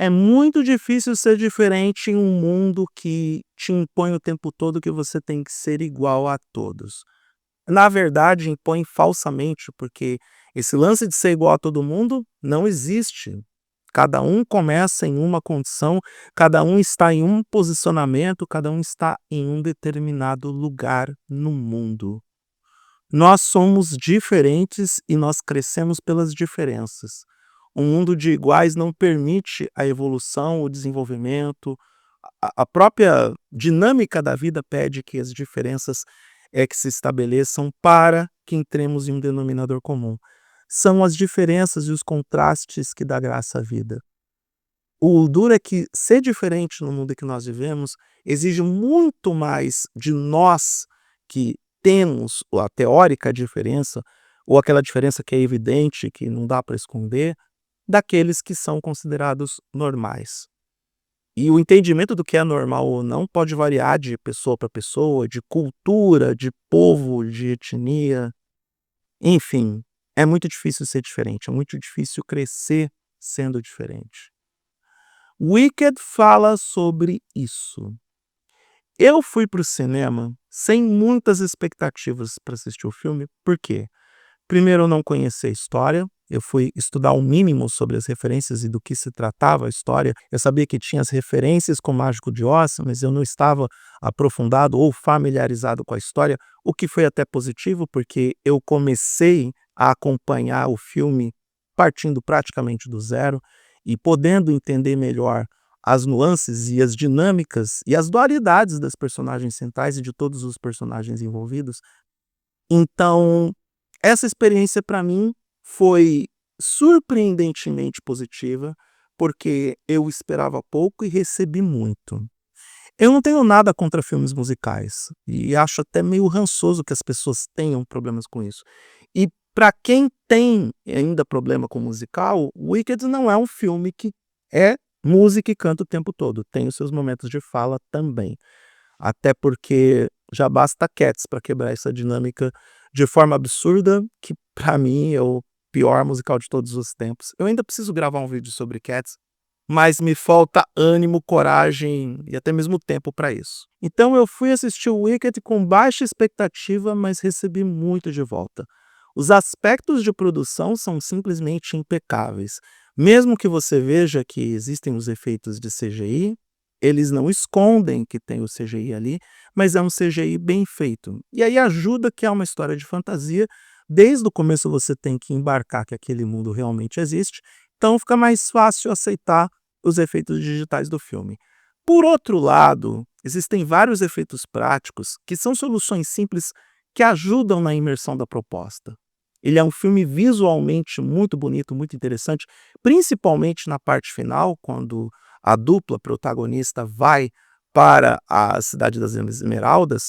É muito difícil ser diferente em um mundo que te impõe o tempo todo que você tem que ser igual a todos. Na verdade, impõe falsamente, porque esse lance de ser igual a todo mundo não existe. Cada um começa em uma condição, cada um está em um posicionamento, cada um está em um determinado lugar no mundo. Nós somos diferentes e nós crescemos pelas diferenças. Um mundo de iguais não permite a evolução, o desenvolvimento. A própria dinâmica da vida pede que as diferenças que se estabeleçam para que entremos em um denominador comum. São as diferenças e os contrastes que dá graça à vida. O duro é que ser diferente no mundo que nós vivemos exige muito mais de nós que temos a teórica diferença, ou aquela diferença que é evidente, que não dá para esconder, daqueles que são considerados normais. E o entendimento do que é normal ou não pode variar de pessoa para pessoa, de cultura, de povo, de etnia, enfim, é muito difícil ser diferente, é muito difícil crescer sendo diferente. Wicked fala sobre isso. Eu fui para o cinema sem muitas expectativas para assistir o filme, por quê? Primeiro, eu não conhecia a história, eu fui estudar o mínimo sobre as referências e do que se tratava a história. Eu sabia que tinha as referências com o Mágico de Oz, mas eu não estava aprofundado ou familiarizado com a história, o que foi até positivo, porque eu comecei a acompanhar o filme partindo praticamente do zero e podendo entender melhor as nuances e as dinâmicas e as dualidades das personagens centrais e de todos os personagens envolvidos. Então, essa experiência para mim foi surpreendentemente positiva, porque eu esperava pouco e recebi muito. Eu não tenho nada contra filmes musicais e acho até meio rançoso que as pessoas tenham problemas com isso. E para quem tem ainda problema com musical, Wicked não é um filme que é música e canta o tempo todo, tem os seus momentos de fala também. Até porque já basta Cats para quebrar essa dinâmica de forma absurda, que para mim é o pior musical de todos os tempos. Eu ainda preciso gravar um vídeo sobre Cats, mas me falta ânimo, coragem e até mesmo tempo para isso. Então eu fui assistir o Wicked com baixa expectativa, mas recebi muito de volta. Os aspectos de produção são simplesmente impecáveis. Mesmo que você veja que existem os efeitos de CGI, eles não escondem que tem o CGI ali, mas é um CGI bem feito. E aí ajuda que é uma história de fantasia. Desde o começo você tem que embarcar que aquele mundo realmente existe, então fica mais fácil aceitar os efeitos digitais do filme. Por outro lado, existem vários efeitos práticos que são soluções simples que ajudam na imersão da proposta. Ele é um filme visualmente muito bonito, muito interessante, principalmente na parte final, quando a dupla protagonista vai para a Cidade das Esmeraldas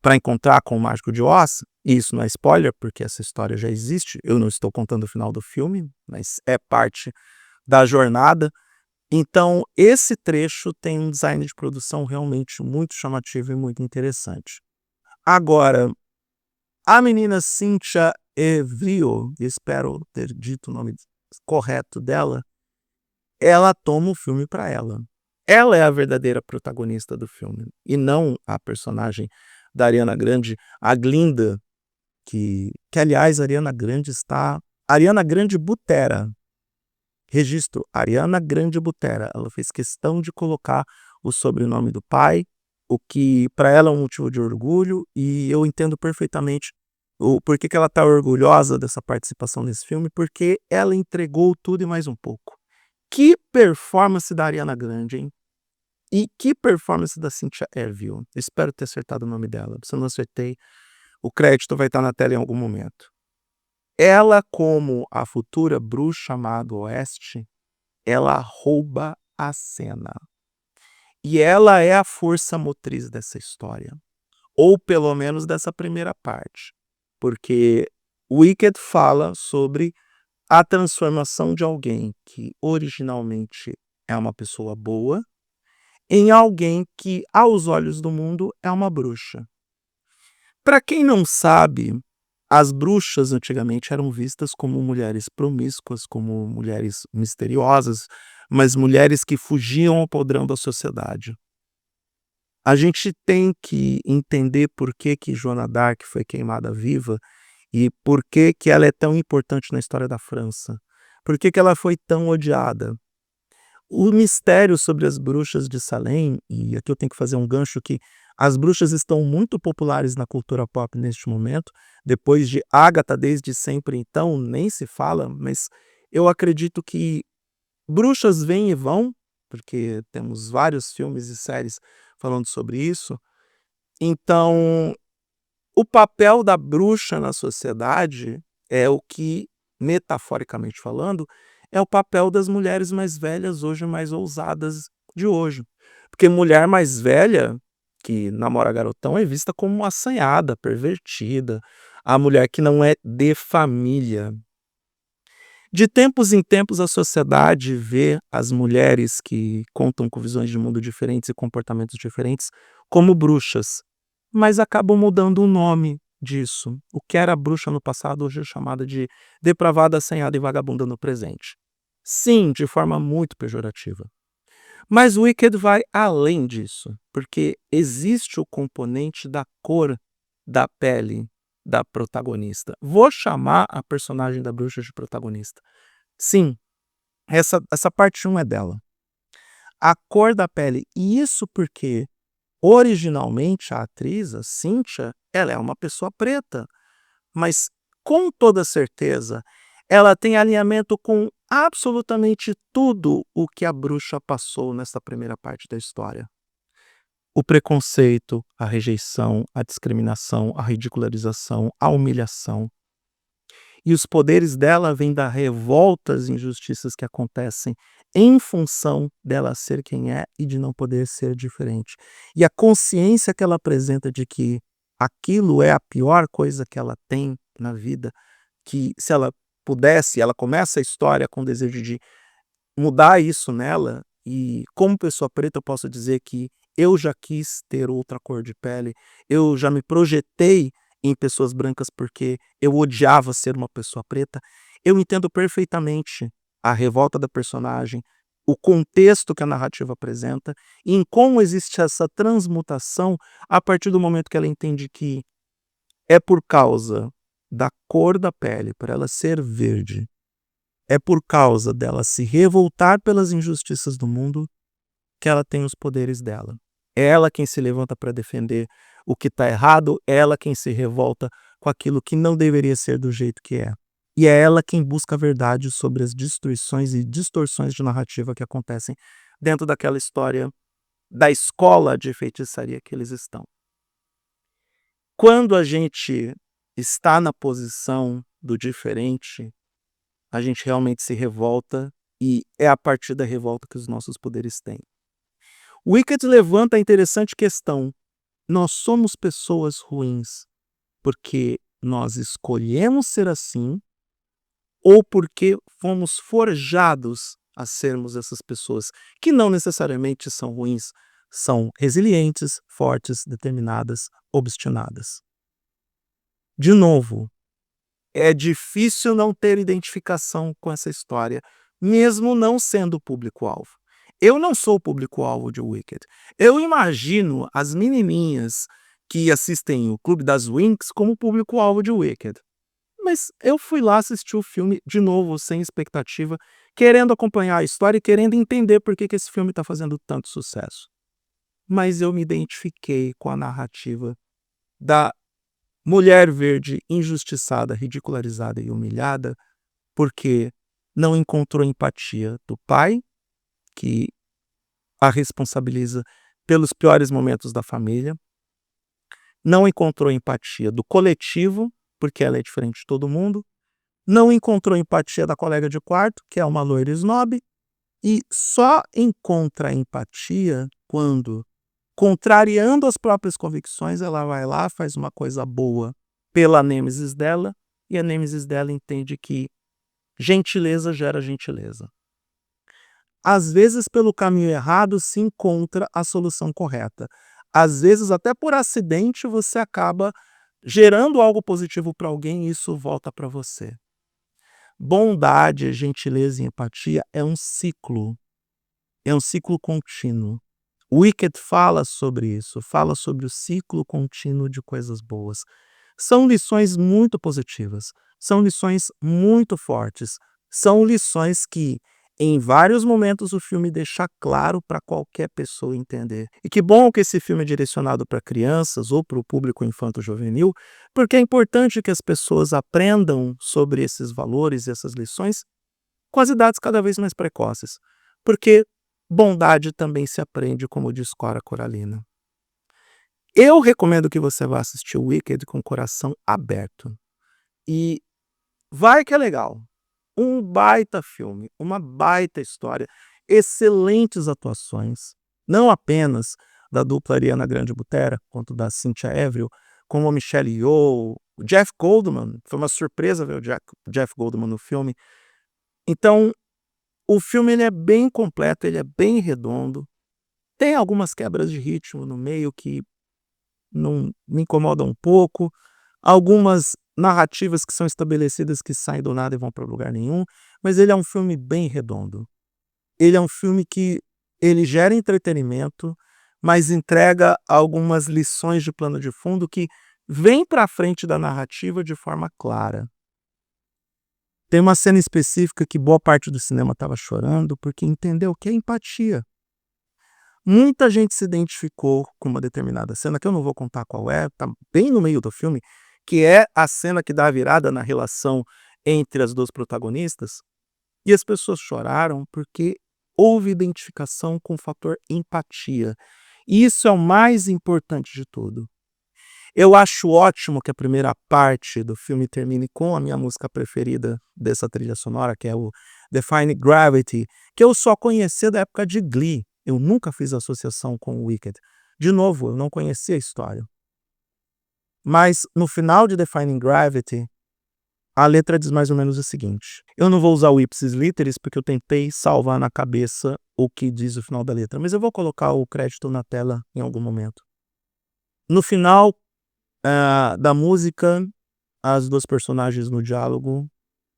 para encontrar com o Mágico de Oz. E isso não é spoiler, porque essa história já existe. Eu não estou contando o final do filme, mas é parte da jornada. Então, esse trecho tem um design de produção realmente muito chamativo e muito interessante. Agora, a menina Cynthia Erivo, espero ter dito o nome correto dela, ela toma o filme para ela. Ela é a verdadeira protagonista do filme, e não a personagem da Ariana Grande, a Glinda, que aliás, Ariana Grande Butera, registro, Ariana Grande Butera. Ela fez questão de colocar o sobrenome do pai, o que para ela é um motivo de orgulho, e eu entendo perfeitamente o porquê que ela está orgulhosa dessa participação nesse filme, porque ela entregou tudo e mais um pouco. Que performance da Ariana Grande, hein? E que performance da Cynthia Erivo. Espero ter acertado o nome dela. Se eu não acertei, o crédito vai estar na tela em algum momento. Ela, como a futura bruxa má do Oeste, ela rouba a cena. E ela é a força motriz dessa história. Ou pelo menos dessa primeira parte. Porque Wicked fala sobre a transformação de alguém que originalmente é uma pessoa boa em alguém que, aos olhos do mundo, é uma bruxa. Para quem não sabe, as bruxas antigamente eram vistas como mulheres promíscuas, como mulheres misteriosas, mas mulheres que fugiam ao padrão da sociedade. A gente tem que entender por que que Joana d'Arc foi queimada viva e por que que ela é tão importante na história da França. Por que que ela foi tão odiada? O mistério sobre as bruxas de Salem, e aqui eu tenho que fazer um gancho que as bruxas estão muito populares na cultura pop neste momento, depois de Agatha desde sempre então, nem se fala, mas eu acredito que bruxas vêm e vão, porque temos vários filmes e séries falando sobre isso. Então, o papel da bruxa na sociedade é o que, metaforicamente falando, é o papel das mulheres mais velhas hoje, mais ousadas de hoje. Porque mulher mais velha, que namora garotão, é vista como uma assanhada, pervertida, a mulher que não é de família. De tempos em tempos, a sociedade vê as mulheres que contam com visões de mundo diferentes e comportamentos diferentes como bruxas, mas acabam mudando o nome disso. O que era bruxa no passado hoje é chamada de depravada, assanhada e vagabunda no presente. Sim, de forma muito pejorativa. Mas o Wicked vai além disso, porque existe o componente da cor da pele da protagonista. Vou chamar a personagem da bruxa de protagonista. Sim, essa parte 1 é dela. A cor da pele. E isso porque, originalmente, a atriz, a Cynthia, ela é uma pessoa preta. Mas, com toda certeza, ela tem alinhamento com absolutamente tudo o que a bruxa passou nessa primeira parte da história. O preconceito, a rejeição, a discriminação, a ridicularização, a humilhação. E os poderes dela vêm da revolta às injustiças que acontecem em função dela ser quem é e de não poder ser diferente. E a consciência que ela apresenta de que aquilo é a pior coisa que ela tem na vida, que se ela pudesse, ela começa a história com o desejo de mudar isso nela, e como pessoa preta eu posso dizer que eu já quis ter outra cor de pele, eu já me projetei em pessoas brancas porque eu odiava ser uma pessoa preta. Eu entendo perfeitamente a revolta da personagem, o contexto que a narrativa apresenta, e em como existe essa transmutação a partir do momento que ela entende que é por causa da cor da pele, por ela ser verde, é por causa dela se revoltar pelas injustiças do mundo que ela tem os poderes dela. É ela quem se levanta para defender o que está errado, é ela quem se revolta com aquilo que não deveria ser do jeito que é. E é ela quem busca a verdade sobre as destruições e distorções de narrativa que acontecem dentro daquela história da escola de feitiçaria que eles estão. Quando a gente está na posição do diferente, a gente realmente se revolta e é a partir da revolta que os nossos poderes têm. Wicked levanta a interessante questão. Nós somos pessoas ruins porque nós escolhemos ser assim ou porque fomos forjados a sermos essas pessoas que não necessariamente são ruins, são resilientes, fortes, determinadas, obstinadas. De novo, é difícil não ter identificação com essa história, mesmo não sendo o público-alvo. Eu não sou o público-alvo de Wicked. Eu imagino as menininhas que assistem o Clube das Winx como público-alvo de Wicked. Mas eu fui lá assistir o filme, de novo, sem expectativa, querendo acompanhar a história e querendo entender por que esse filme está fazendo tanto sucesso. Mas eu me identifiquei com a narrativa da mulher verde injustiçada, ridicularizada e humilhada, porque não encontrou empatia do pai, que a responsabiliza pelos piores momentos da família, não encontrou empatia do coletivo, porque ela é diferente de todo mundo, não encontrou empatia da colega de quarto, que é uma loira snob, e só encontra empatia quando, contrariando as próprias convicções, ela vai lá, faz uma coisa boa pela nêmesis dela, e a nêmesis dela entende que gentileza gera gentileza. Às vezes, pelo caminho errado, se encontra a solução correta. Às vezes, até por acidente, você acaba gerando algo positivo para alguém e isso volta para você. Bondade, gentileza e empatia é um ciclo. é um ciclo contínuo. Wicked fala sobre isso, fala sobre o ciclo contínuo de coisas boas. São lições muito positivas, são lições muito fortes, são lições que, em vários momentos, o filme deixa claro para qualquer pessoa entender. E que bom que esse filme é direcionado para crianças ou para o público infanto-juvenil, porque é importante que as pessoas aprendam sobre esses valores e essas lições com as idades cada vez mais precoces. Porque bondade também se aprende, como diz Cora Coralina. Eu recomendo que você vá assistir o Wicked com o coração aberto. E vai que é legal. Um baita filme, uma baita história, excelentes atuações, não apenas da dupla Ariana Grande Butera, quanto da Cynthia Erivo, como a Michelle Yeoh, o Jeff Goldblum, foi uma surpresa ver o Jeff Goldblum no filme. Então, o filme ele é bem completo, ele é bem redondo, tem algumas quebras de ritmo no meio que não me incomodam um pouco, algumas narrativas que são estabelecidas que saem do nada e vão para lugar nenhum, mas ele é um filme bem redondo. Ele é um filme que ele gera entretenimento, mas entrega algumas lições de plano de fundo que vêm para frente da narrativa de forma clara. Tem uma cena específica que boa parte do cinema estava chorando, porque entendeu o que é empatia. Muita gente se identificou com uma determinada cena, que eu não vou contar qual é, tá bem no meio do filme, que é a cena que dá a virada na relação entre as 2 protagonistas, e as pessoas choraram porque houve identificação com o fator empatia. E isso é o mais importante de tudo. Eu acho ótimo que a primeira parte do filme termine com a minha música preferida dessa trilha sonora, que é o Defying Gravity, que eu só conhecia da época de Glee. Eu nunca fiz associação com o Wicked. De novo, eu não conhecia a história. Mas no final de Defying Gravity, a letra diz mais ou menos o seguinte. Eu não vou usar o ipsis literis porque eu tentei salvar na cabeça o que diz o final da letra, mas eu vou colocar o crédito na tela em algum momento. No final da música, as 2 personagens no diálogo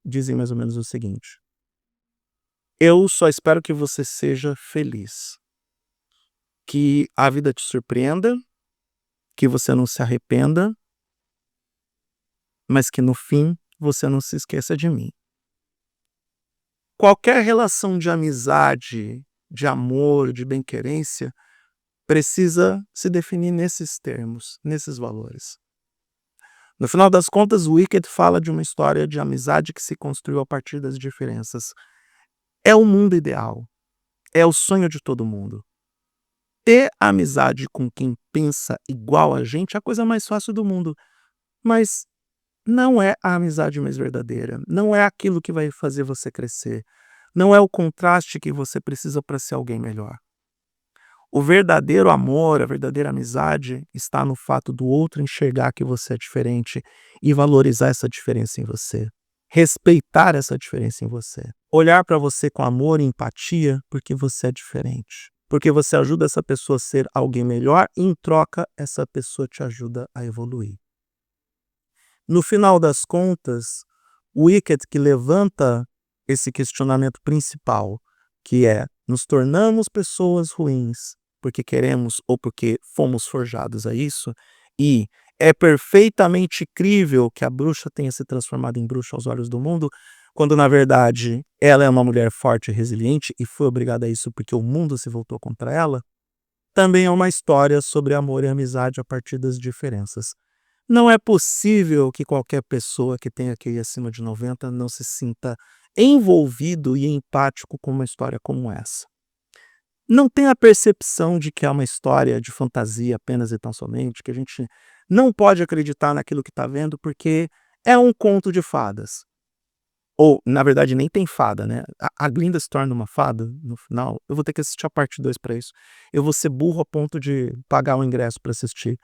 dizem mais ou menos o seguinte: eu só espero que você seja feliz, que a vida te surpreenda, que você não se arrependa, mas que no fim você não se esqueça de mim. Qualquer relação de amizade, de amor, de bem-querência, precisa se definir nesses termos, nesses valores. No final das contas, o Wicked fala de uma história de amizade que se construiu a partir das diferenças. É o mundo ideal. É o sonho de todo mundo. Ter amizade com quem pensa igual a gente é a coisa mais fácil do mundo. Mas não é a amizade mais verdadeira. Não é aquilo que vai fazer você crescer. Não é o contraste que você precisa para ser alguém melhor. O verdadeiro amor, a verdadeira amizade está no fato do outro enxergar que você é diferente e valorizar essa diferença em você. Respeitar essa diferença em você. Olhar para você com amor e empatia porque você é diferente. Porque você ajuda essa pessoa a ser alguém melhor e, em troca, essa pessoa te ajuda a evoluir. No final das contas, o Wicked que levanta esse questionamento principal, que é: nos tornamos pessoas ruins porque queremos ou porque fomos forjados a isso, e é perfeitamente crível que a bruxa tenha se transformado em bruxa aos olhos do mundo, quando na verdade ela é uma mulher forte e resiliente e foi obrigada a isso porque o mundo se voltou contra ela, também é uma história sobre amor e amizade a partir das diferenças. Não é possível que qualquer pessoa que tenha QI acima de 90 não se sinta envolvido e empático com uma história como essa. Não tem a percepção de que é uma história de fantasia apenas e tão somente, que a gente não pode acreditar naquilo que está vendo porque é um conto de fadas. Ou, na verdade, nem tem fada, né? A Glinda se torna uma fada no final. Eu vou ter que assistir a parte 2 para isso. Eu vou ser burro a ponto de pagar o ingresso para assistir.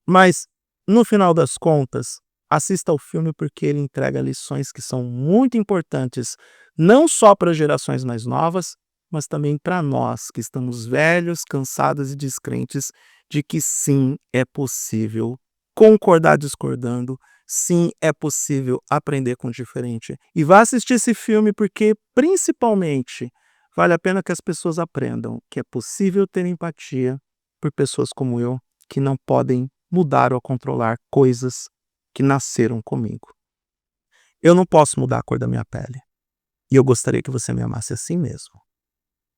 Mas, no final das contas, assista ao filme porque ele entrega lições que são muito importantes, não só para gerações mais novas, mas também para nós que estamos velhos, cansados e descrentes de que sim, é possível concordar discordando, sim, é possível aprender com o diferente. E vá assistir esse filme porque, principalmente, Vale a pena que as pessoas aprendam que é possível ter empatia por pessoas como eu, que não podem mudar ou controlar coisas que nasceram comigo. Eu não posso mudar a cor da minha pele. E eu gostaria que você me amasse assim mesmo.